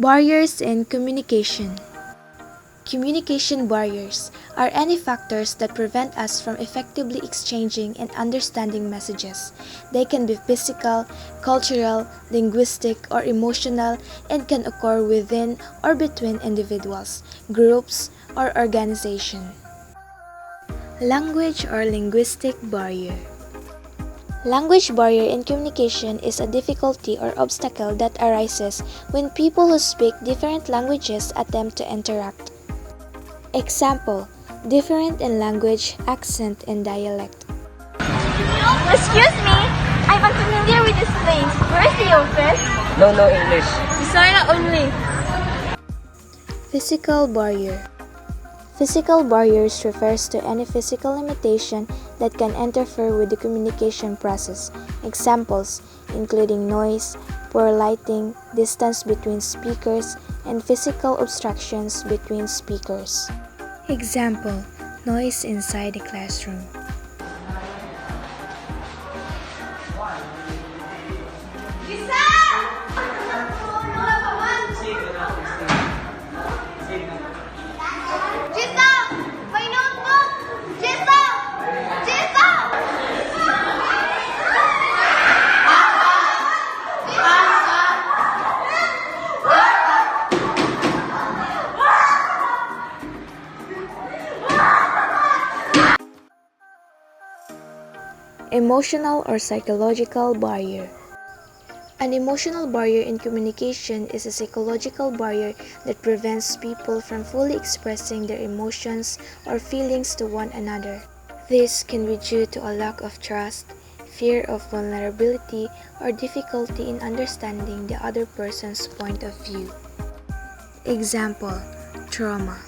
Barriers in communication. Communication barriers are any factors that prevent us from effectively exchanging and understanding messages. They can be physical, cultural, linguistic, or emotional and can occur within or between individuals, groups, or organizations. Language or linguistic barrier. Language barrier in communication is a difficulty or obstacle that arises when people who speak different languages attempt to interact. Example: different in language, accent, and dialect. Excuse me, I'm unfamiliar with this place. Where is the office? No English. Bisaya only. Physical barrier. Physical barriers refers to any physical limitation that can interfere with the communication process. Examples including noise, poor lighting, distance between speakers, and physical obstructions between speakers. Example: noise inside the classroom. Emotional or psychological barrier. An emotional barrier in communication is a psychological barrier that prevents people from fully expressing their emotions or feelings to one another. This can be due to a lack of trust, fear of vulnerability, or difficulty in understanding the other person's point of view. Example: trauma.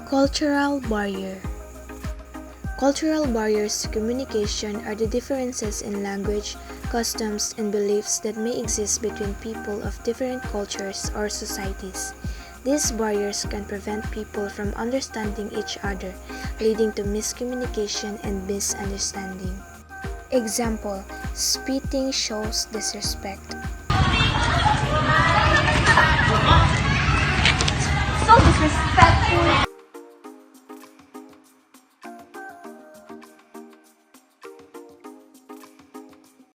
Cultural barrier. Cultural barriers to communication are the differences in language, customs, and beliefs that may exist between people of different cultures or societies. These barriers can prevent people from understanding each other, leading to miscommunication and misunderstanding. Example: spitting shows disrespect. So disrespectful.